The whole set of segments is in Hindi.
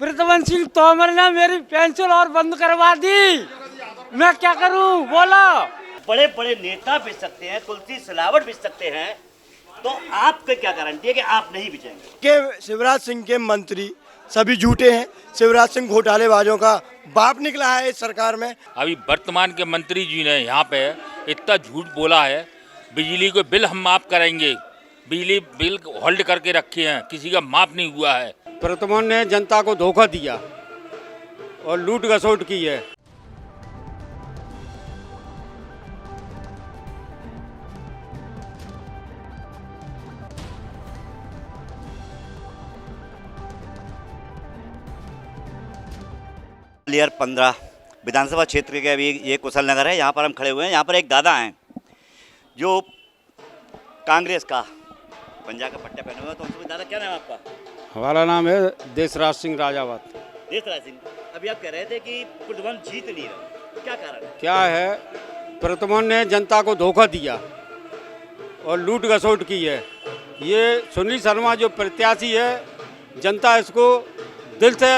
प्रद्युम्न सिंह तोमर ने मेरी पेंशन और बंद करवा दी। मैं क्या करूं बोलो। बड़े बड़े नेता बिक सकते हैं, तुलसी सिलावट बिक सकते हैं, तो आपको क्या गारंटी है कि आप नहीं बिचेंगे? के शिवराज सिंह के मंत्री सभी झूठे हैं। शिवराज सिंह घोटालेबाजों का बाप निकला है इस सरकार में। अभी वर्तमान के मंत्री जी ने यहाँ पे इतना झूठ बोला है, बिजली को बिल हम माफ करेंगे, बिजली बिल होल्ड करके रखे हैं, किसी का माफ नहीं हुआ है। प्रद्युम्न ने जनता को धोखा दिया और लूट घसोट की है। ग्वालियर 15 विधानसभा क्षेत्र के अभी ये कुशल नगर है, यहाँ पर हम खड़े हुए हैं। यहाँ पर एक दादा हैं जो कांग्रेस का पंजा का पट्टा पहने हुए हैं। तो उनसे दादा क्या नाम है आपका? हमारा नाम है देशराज सिंह राजावत। देशराज सिंह, अभी आप कह रहे थे कि प्रद्युम्न जीत नहीं रहे, क्या कारण है? क्या है, प्रद्युम्न ने जनता को धोखा दिया और लूट घसोट की है। ये सुनील शर्मा जो प्रत्याशी है, जनता इसको दिल से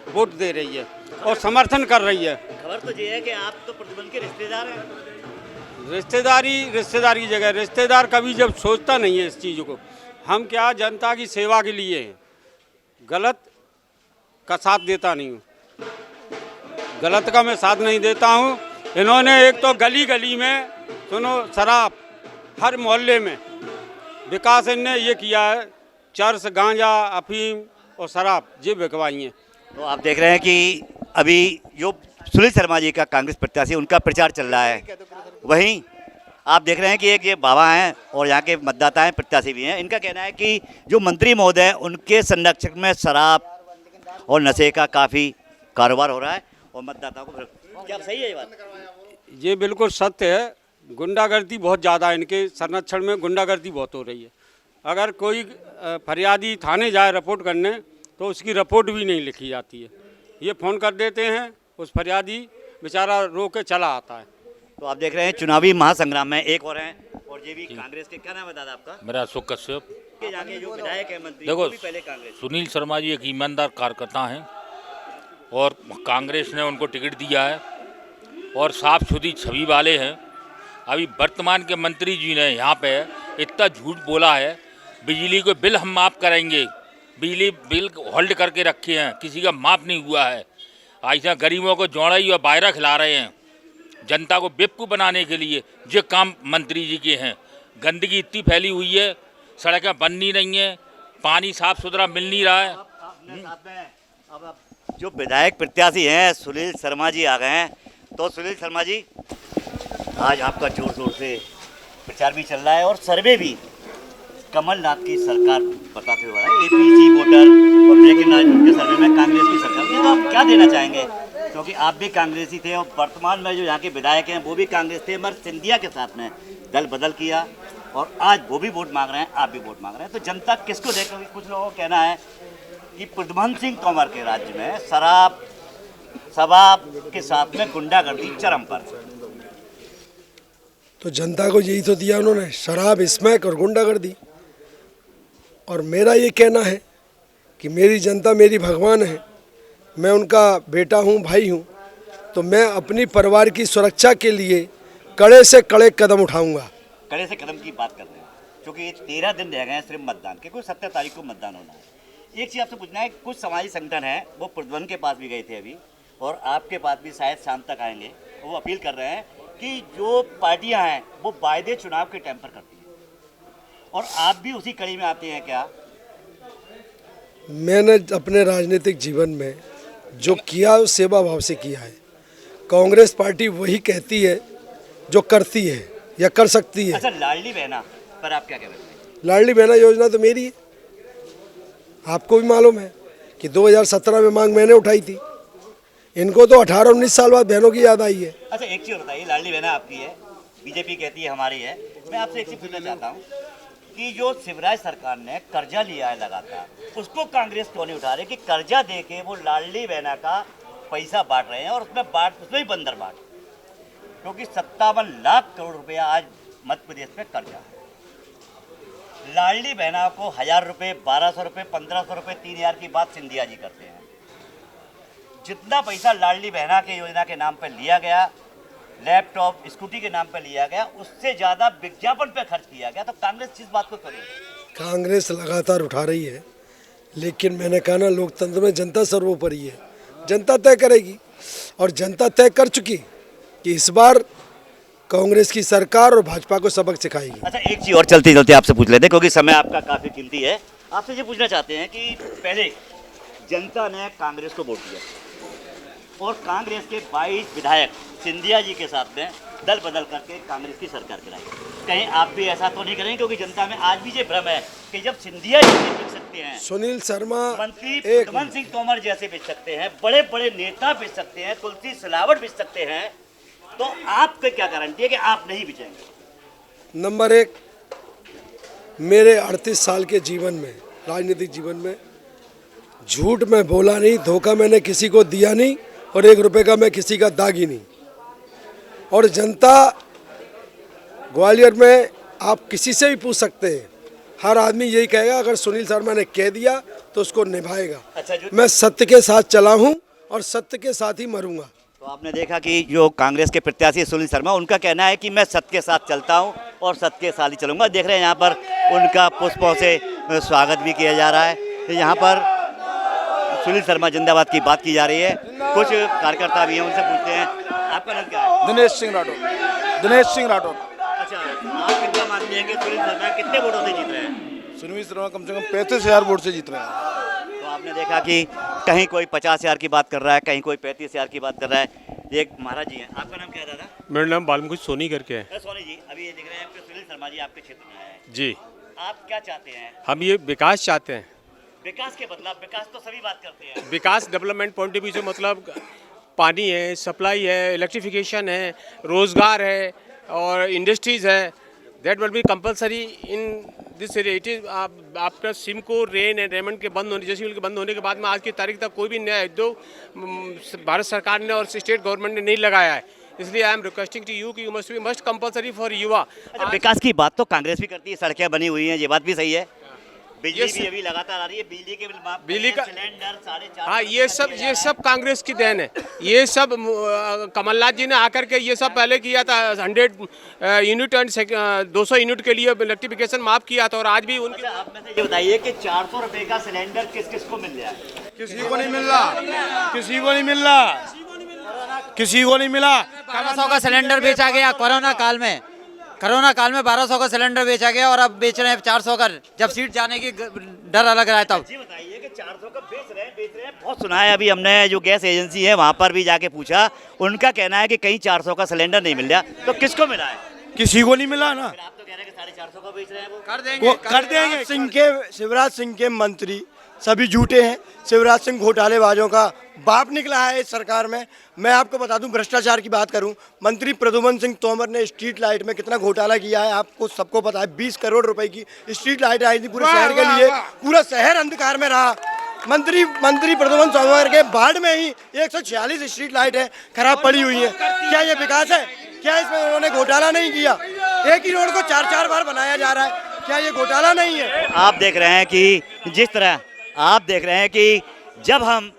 वोट दे रही है और समर्थन कर रही है। खबर तो ये है कि आप तो प्रद्युम्न के रिश्तेदार हैं। रिश्तेदारी की जगह रिश्तेदार कभी जब सोचता नहीं है इस चीज़ को। हम क्या जनता की सेवा के लिए हैं, गलत का साथ देता नहीं हूँ, गलत का मैं साथ नहीं देता हूँ। इन्होंने एक तो गली गली में सुनो शराब, हर मोहल्ले में विकास इनने ये किया है, चरस गांजा अफीम और शराब ये बिकवाई हैं। तो आप देख रहे हैं कि अभी जो सुनील शर्मा जी का कांग्रेस प्रत्याशी, उनका प्रचार चल रहा है। वहीं आप देख रहे हैं कि एक ये बाबा हैं और यहाँ के मतदाता हैं, प्रत्याशी भी हैं। इनका कहना है कि जो मंत्री महोदय उनके संरक्षक में शराब और नशे का काफ़ी कारोबार हो रहा है और मतदाताओं को, क्या सही है ये बात? ये बिल्कुल सत्य है। गुंडागर्दी बहुत ज़्यादा है, इनके संरक्षण में गुंडागर्दी बहुत हो रही है। अगर कोई फरियादी थाने जाए रिपोर्ट करने तो उसकी रिपोर्ट भी नहीं लिखी जाती है। ये फ़ोन कर देते हैं, उस फरियादी बेचारा रो के चला आता है। तो आप देख रहे हैं चुनावी महासंग्राम में एक और हैं और ये भी कांग्रेस के। क्या नाम है दादा आपका? मेरा अशोक कश्यप। के जाके जो विधायक है मंत्री, देखो, वो भी पहले कांग्रेस। सुनील शर्मा जी एक ईमानदार कार्यकर्ता हैं और कांग्रेस ने उनको टिकट दिया है और साफ सुथरी छवि वाले हैं। अभी वर्तमान के मंत्री जी ने यहाँ पे इतना झूठ बोला है, बिजली को बिल हम माफ़ करेंगे, बिजली बिल होल्ड करके रखे हैं, किसी का माफ़ नहीं हुआ है। ऐसा गरीबों को जोड़ाई और बायरा खिला रहे हैं, जनता को बेवकूफ़ बनाने के लिए। जो काम मंत्री जी के हैं, गंदगी इतनी फैली हुई है, सड़कें बननी नहीं है, पानी साफ सुथरा मिल नहीं रहा है। अब जो विधायक प्रत्याशी हैं सुनील शर्मा जी आ गए हैं। तो सुनील शर्मा जी, आज आपका जोर शोर से प्रचार भी चल रहा है और सर्वे भी कमलनाथ की सरकार बताते हुए एपीसी वोटर और ब्रेकिंग के सर्वे में कांग्रेस की सरकार। ये तो आप क्या देना चाहेंगे, क्योंकि आप भी कांग्रेसी थे और वर्तमान में जो यहाँ के विधायक हैं वो भी कांग्रेस थे, मगर सिंधिया के साथ में दल बदल किया और आज वो भी वोट मांग रहे हैं, आप भी वोट मांग रहे हैं। तो जनता किसको देख रही है? कुछ लोगों का कहना है कि प्रद्युम्न सिंह तोमर के राज्य में शराब शबाब के साथ में गुंडागर्दी चरम पर। तो जनता को यही तो दिया उन्होंने, शराब, स्मैक और गुंडागर्दी। और मेरा ये कहना है कि मेरी जनता मेरी भगवान है, मैं उनका बेटा हूँ, भाई हूँ। तो मैं अपनी परिवार की सुरक्षा के लिए कड़े से कड़े कदम उठाऊंगा। कड़े से कदम की बात कर रहे हैं, क्योंकि 13 दिन रह गए हैं सिर्फ मतदान के, कोई 17 तारीख को मतदान होना है। एक चीज़ आपसे पूछना है, कुछ समाजी संगठन है वो प्रद्युम्न के पास भी गए थे अभी और आपके पास भी शायद शाम तक आएंगे। वो अपील कर रहे हैं कि जो पार्टियां हैं वो वायदे चुनाव के टाइम पर करती हैं और आप भी उसी कड़ी में आते हैं क्या? मैंने अपने राजनीतिक जीवन में जो किया वो सेवा भाव से किया है। कांग्रेस पार्टी वही कहती है जो करती है या कर सकती है। अच्छा, लाडली बहना पर आप क्या कहते हैं? लाडली बहना योजना तो मेरी है, आपको भी मालूम है कि 2017 में मांग मैंने उठाई थी। इनको तो 18-19 साल बाद बहनों की याद आई है। अच्छा, एक चीज़ बताइए, लाडली बहना आपकी है, बीजेपी कहती है हमारी है। मैं आपसे एक चीज़ पूछना चाहता हूँ कि जो शिवराज सरकार ने कर्जा लिया है लगातार, उसको कांग्रेस क्यों नहीं उठा रही कि कर्जा दे के वो लाडली बहना का पैसा बांट रहे हैं और उसमें ही बंदर बांट, क्योंकि 57 लाख करोड़ रुपया आज मध्य प्रदेश में कर्जा है। लाडली बहना को 1000 रुपये, 1200 रुपये, 1500 रुपये, 3000 की बात सिंधिया जी करते हैं जितना पैसा लाडली बहना के योजना के नाम पर लिया गया, लैपटॉप स्कूटी के नाम पर लिया गया, उससे ज़्यादा विज्ञापन पे खर्च किया गया। तो कांग्रेस किस बात को करेगी? कांग्रेस लगातार उठा रही है, लेकिन मैंने कहा ना, लोकतंत्र में जनता सर्वोपरि है। जनता तय करेगी और जनता तय कर चुकी कि इस बार कांग्रेस की सरकार और भाजपा को सबक सिखाएगी। अच्छा, एक चीज़ और चलते चलते आपसे पूछ लेते हैं, क्योंकि समय आपका काफ़ी कीमती है। आपसे ये पूछना चाहते हैं कि पहले जनता ने कांग्रेस को वोट दिया और कांग्रेस के 22 विधायक सिंधिया जी के साथ में दल बदल करके कांग्रेस की सरकार गिराई। कहीं आप भी ऐसा तो नहीं करेंगे? क्योंकि जनता में आज भी ये भ्रम है कि जब सिंधिया जी नहीं बिक सकते हैं, सुनील शर्मा मंत्री प्रद्युमन सिंह तोमर जैसे बिक सकते हैं, बड़े बड़े नेता बिक सकते हैं, तुलसी सिलावट बिक सकते हैं, तो आपको क्या गारंटी है कि आप नहीं बिचेंगे? नंबर एक, मेरे 38 साल के जीवन में, राजनीतिक जीवन में, झूठ मैं बोला नहीं, धोखा मैंने किसी को दिया नहीं और 1 रुपए का मैं किसी का दागी नहीं। और जनता ग्वालियर में आप किसी से भी पूछ सकते हैं, हर आदमी यही कहेगा अगर सुनील शर्मा ने कह दिया तो उसको निभाएगा। अच्छा, मैं सत्य के साथ चला हूं और सत्य के साथ ही मरूंगा। तो आपने देखा कि जो कांग्रेस के प्रत्याशी सुनील शर्मा, उनका कहना है कि मैं सत्य के साथ चलता हूं और सत्य के साथ ही चलूंगा। देख रहे हैं यहाँ पर उनका पुष्पों से स्वागत भी किया जा रहा है। यहाँ पर सुनील शर्मा जिंदाबाद की बात की जा रही है। कुछ कार्यकर्ता भी हैं, उनसे पूछते हैं, आपका नाम क्या है? दिनेश सिंह राठौर। दिनेश सिंह राठौर। अच्छा, आप कितना मानते हैं कि सुनील शर्मा कितने वोटों से जीत रहे हैं? सुनील शर्मा कम से कम 35,000 वोट से जीत रहे हैं। तो आपने देखा कि कहीं कोई 50,000 की बात कर रहा है, कहीं कोई 35,000 की बात कर रहा है। एक महाराज जी हैं, आपका नाम क्या है दादा? मेरा नाम बालमुखी सोनी करके है। सोनी जी, अभी ये दिख रहे हैं कि सुनील शर्मा जी आपके क्षेत्र में आए हैं, जी, आप क्या चाहते हैं? हम ये विकास चाहते हैं। विकास के बदलाव, विकास तो सभी बात करते हैं। विकास डेवलपमेंट पॉइंट ऑफ व्यू से मतलब पानी है, सप्लाई है, इलेक्ट्रिफिकेशन है, रोजगार है और इंडस्ट्रीज है। That will be compulsory in this area. It is after Simco, rain and Raymond के बंद होने, जैसे के बंद होने के बाद में आज की तारीख तक कोई भी नया उद्योग भारत सरकार ने और स्टेट गवर्नमेंट ने नहीं लगाया है। इसलिए I am requesting to you कि you must be must compulsory for युवा। अच्छा, विकास की बात तो कांग्रेस भी करती है, सड़कें बनी हुई हैं, ये बात भी सही है। बिजली भी अभी लगातार आ रही है, बिजली के बिल माफ, बिजली का सिलेंडर 4.5। हाँ, ये सब कांग्रेस की देन है। ये सब कमलनाथ जी ने आकर के ये सब पहले किया था। 100 यूनिट एंड 200 यूनिट के लिए इलेक्ट्रिफिकेशन माफ किया था और आज भी उनके। अच्छा, आप में से ये बताइए कि 400 रुपए का सिलेंडर किस किस को मिल रहा है? किसी को नहीं मिल रहा, किसी को नहीं मिल रहा, किसी को नहीं मिला। 1200 का सिलेंडर बेचा गया कोरोना काल में। 1200 का सिलेंडर बेचा गया और अब बेच रहे हैं 400 का, जब सीट जाने की डर लग रहा है तब। जी बताइए कि 400 का बेच रहे हैं। बहुत सुना है, अभी हमने जो गैस एजेंसी है वहाँ पर भी जाके पूछा, उनका कहना है कि कहीं 400 का सिलेंडर नहीं मिल रहा। तो किसको मिला है? किसी को नहीं मिला ना। आप तो कह रहे हैं कि 450 का बेच रहे हैं। वो कर देंगे। शिवराज सिंह के मंत्री सभी झूठे हैं। शिवराज सिंह घोटालेबाजों का बाप निकला है इस सरकार में। मैं आपको बता दूं, भ्रष्टाचार की बात करूं, मंत्री प्रद्युमन सिंह तोमर ने स्ट्रीट लाइट में कितना घोटाला किया है आपको सबको पता है। 20 करोड़ रुपए की स्ट्रीट लाइट आई थी पूरे शहर के लिए, पूरा शहर अंधकार में रहा। मंत्री प्रद्युमन तोमर के वार्ड में ही 146 स्ट्रीट लाइट है खराब पड़ी हुई है। क्या ये विकास है? क्या इसमें उन्होंने घोटाला नहीं किया? एक ही रोड को 4-4 बार बनाया जा रहा है, क्या ये घोटाला नहीं है? आप देख रहे हैं कि जिस तरह आप देख रहे हैं कि जब हम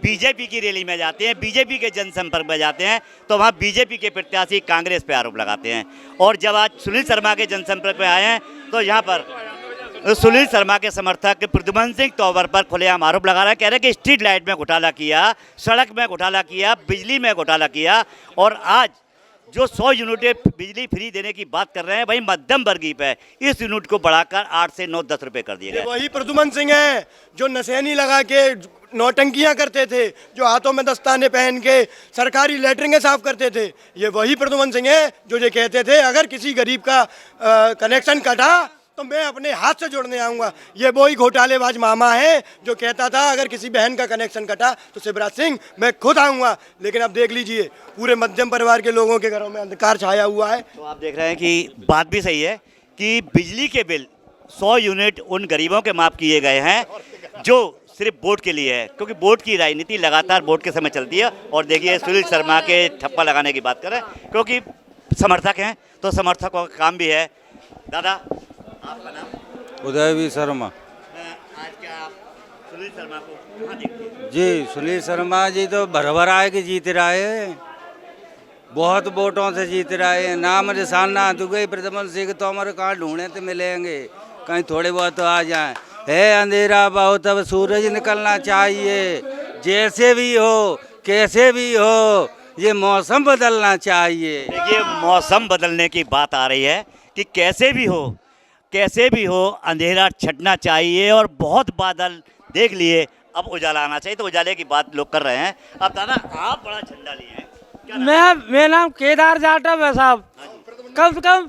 बीजेपी की रैली में जाते हैं, बीजेपी के जनसंपर्क में जाते हैं, तो वहाँ बीजेपी के प्रत्याशी कांग्रेस पे आरोप लगाते हैं। और जब आज सुनील शर्मा के जनसंपर्क में आए हैं तो यहाँ पर सुनील शर्मा के समर्थक प्रद्युमन सिंह तोमर पर खुलेआम आरोप लगा रहा है। कह रहे हैं कि स्ट्रीट लाइट में घोटाला किया, सड़क में घोटाला किया, बिजली में घोटाला किया, और आज जो 100 यूनिटें बिजली फ्री देने की बात कर रहे हैं, वही मध्यम वर्गीय पे इस यूनिट को बढ़ाकर 8 से 9, 10 रुपए कर दिए गए। वही प्रद्युमन सिंह है जो नशेनी लगा के नौटंकियां करते थे, जो हाथों में दस्ताने पहन के सरकारी लेटरिंगें साफ करते थे। ये वही प्रद्युमन सिंह है जो ये कहते थे अगर किसी गरीब का कनेक्शन कटा तो मैं अपने हाथ से जोड़ने आऊँगा। ये वही घोटालेबाज मामा है जो कहता था अगर किसी बहन का कनेक्शन कटा तो शिवराज सिंह मैं खुद आऊँगा। लेकिन अब देख लीजिए पूरे मध्यम परिवार के लोगों के घरों में अंधकार छाया हुआ है। तो आप देख रहे हैं कि बात भी सही है कि बिजली के बिल 100 यूनिट उन गरीबों के माफ़ किए गए हैं जो सिर्फ वोट के लिए है, क्योंकि वोट की राजनीति लगातार वोट के समय चलती है। और देखिए सुनील शर्मा के ठप्पा लगाने की बात करें, क्योंकि समर्थक हैं तो समर्थकों का काम भी है। दादा, आपका नाम? उदयवीर शर्मा। आज क्या सुनील शर्मा को कहाँ देखते हैं? जी सुनील शर्मा जी तो भरभरा है कि जीत रहा है, बहुत वोटों से जीत रहा है। नाम निशान ना तो गई प्रद्युम्न सिंह तोमर कहाँ ढूंढे तो मिलेंगे, कहीं थोड़े बहुत तो आ जाएं। है अंधेरा बहुत अब सूरज निकलना चाहिए, जैसे भी हो कैसे भी हो ये मौसम बदलना चाहिए। देखिए मौसम बदलने की बात आ रही है कि कैसे भी हो अंधेरा छटना चाहिए और बहुत बादल देख लिए, अब उजाला आना चाहिए। तो उजाले की बात लोग कर रहे हैं। अब दादा आप बड़ा झंडा लिए हैं, क्या नाम? मेरा नाम केदार जाटव है साहब। कम से कम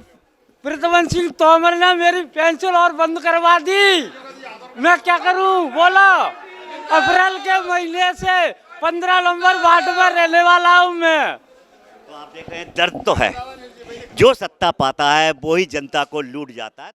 प्रद्युम्न सिंह तोमर ने मेरी पेंशन और बंद करवा दी। मैं क्या करूं बोलो। अप्रैल के महीने से 15 नंबर वार्ड में रहने वाला हूं मैं। तो आप देख रहे हैं दर्द तो है, जो सत्ता पाता है वो ही जनता को लूट जाता है।